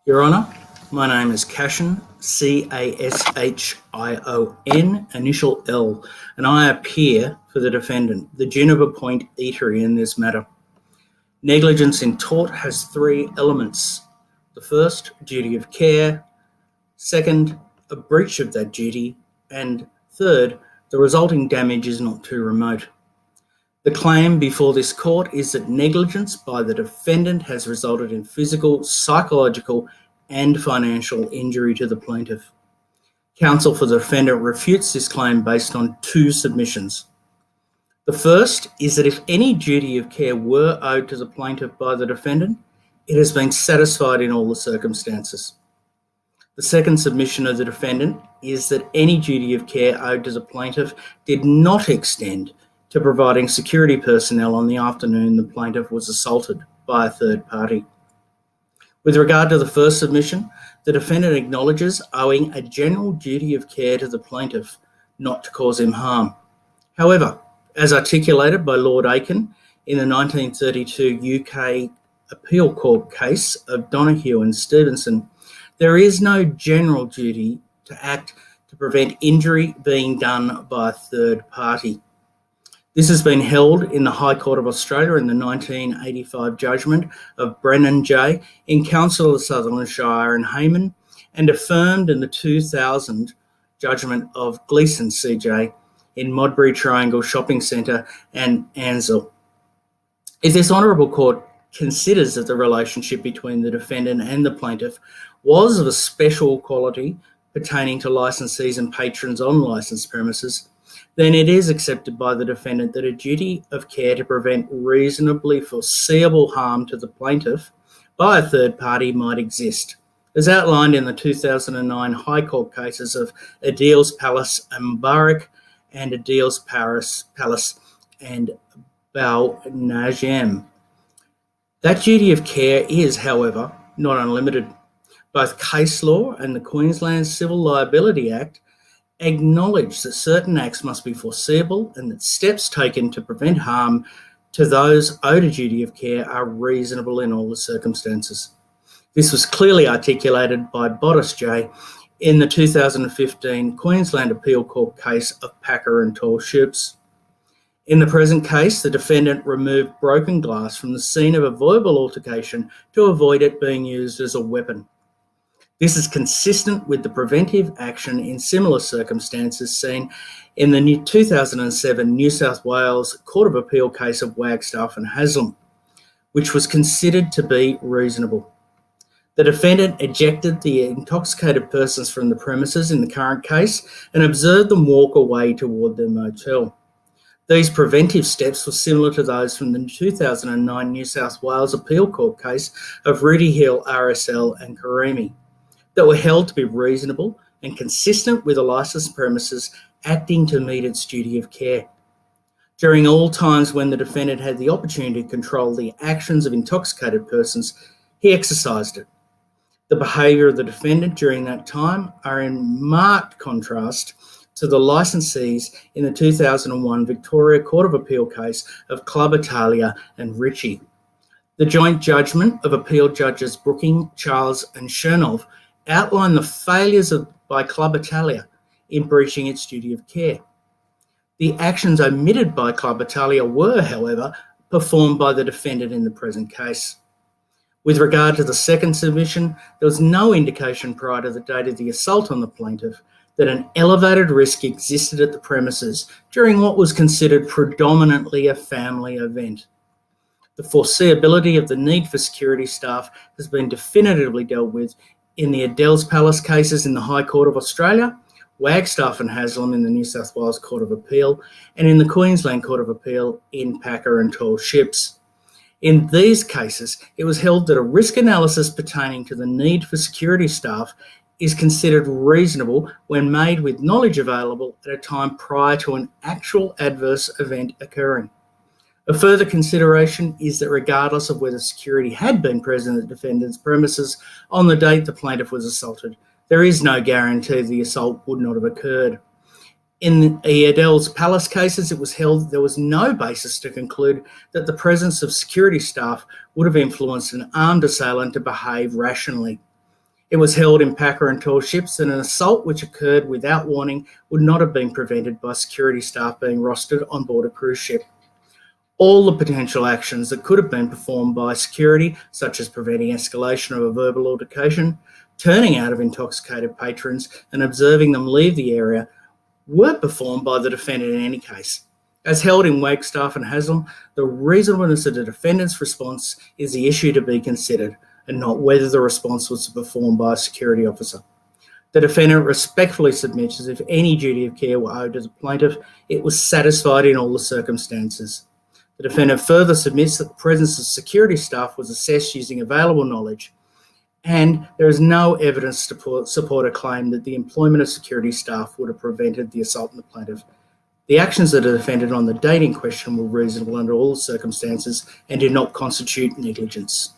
Your Honour, my name is Cashion, Cashion, initial L, and I appear for the defendant, the Juniper Point Eatery, in this matter. Negligence in tort has three elements. The first, duty of care. Second, a breach of that duty. And third, the resulting damage is not too remote. The claim before this court is that negligence by the defendant has resulted in physical, psychological, and financial injury to the plaintiff. Counsel for the defendant refutes this claim based on two submissions. The first is that if any duty of care were owed to the plaintiff by the defendant, it has been satisfied in all the circumstances. The second submission of the defendant is that any duty of care owed to the plaintiff did not extend to providing security personnel on the afternoon the plaintiff was assaulted by a third party. With regard to the first submission, the defendant acknowledges owing a general duty of care to the plaintiff not to cause him harm. However, as articulated by Lord Aiken in the 1932 UK Appeal Court case of Donoghue and Stevenson, there is no general duty to act to prevent injury being done by a third party. This has been held in the High Court of Australia in the 1985 judgment of Brennan J. in Council of Sutherland Shire and Hayman, and affirmed in the 2000 judgment of Gleeson CJ in Modbury Triangle Shopping Centre and Ansell. If this Honourable Court considers that the relationship between the defendant and the plaintiff was of a special quality pertaining to licensees and patrons on licensed premises, then it is accepted by the defendant that a duty of care to prevent reasonably foreseeable harm to the plaintiff by a third party might exist, as outlined in the 2009 High Court cases of Adil's Palace and Mubarak and Adil's Palace and Balnajam. That duty of care is, however, not unlimited. Both case law and the Queensland Civil Liability Act acknowledge that certain acts must be foreseeable and that steps taken to prevent harm to those owed a duty of care are reasonable in all the circumstances. This was clearly articulated by Bottas J. in the 2015 Queensland Appeal Court case of Packer and Tall Ships. In the present case, the defendant removed broken glass from the scene of a verbal altercation to avoid it being used as a weapon. This is consistent with the preventive action in similar circumstances seen in the 2007 New South Wales Court of Appeal case of Wagstaff and Haslam, which was considered to be reasonable. The defendant ejected the intoxicated persons from the premises in the current case and observed them walk away toward their motel. These preventive steps were similar to those from the 2009 New South Wales Appeal Court case of Rudy Hill, RSL and Karimi, that were held to be reasonable and consistent with a licensed premises acting to meet its duty of care. During all times when the defendant had the opportunity to control the actions of intoxicated persons, he exercised it. The behaviour of the defendant during that time are in marked contrast to the licensees in the 2001 Victoria Court of Appeal case of Club Italia and Ritchie. The joint judgment of appeal judges Brooking, Charles and Chernoff outline the failures by Club Italia in breaching its duty of care. The actions omitted by Club Italia were, however, performed by the defendant in the present case. With regard to the second submission, there was no indication prior to the date of the assault on the plaintiff that an elevated risk existed at the premises during what was considered predominantly a family event. The foreseeability of the need for security staff has been definitively dealt with in the Adil's Palace cases in the High Court of Australia, Wagstaff and Haslam in the New South Wales Court of Appeal, and in the Queensland Court of Appeal in Packer and Tall Ships. In these cases, it was held that a risk analysis pertaining to the need for security staff is considered reasonable when made with knowledge available at a time prior to an actual adverse event occurring. A further consideration is that regardless of whether security had been present at the defendant's premises on the date the plaintiff was assaulted, there is no guarantee the assault would not have occurred. In the Adil's Palace cases, it was held that there was no basis to conclude that the presence of security staff would have influenced an armed assailant to behave rationally. It was held in Packer and tall ships that an assault which occurred without warning would not have been prevented by security staff being rostered on board a cruise ship. All the potential actions that could have been performed by security, such as preventing escalation of a verbal altercation, turning out of intoxicated patrons and observing them leave the area, were performed by the defendant in any case. As held in Wagstaff and Haslam, the reasonableness of the defendant's response is the issue to be considered, and not whether the response was performed by a security officer. The defendant respectfully submits as if any duty of care were owed to the plaintiff, it was satisfied in all the circumstances. The defendant further submits that the presence of security staff was assessed using available knowledge, and there is no evidence to support a claim that the employment of security staff would have prevented the assault on the plaintiff. The actions of the defendant on the date in question were reasonable under all the circumstances and did not constitute negligence.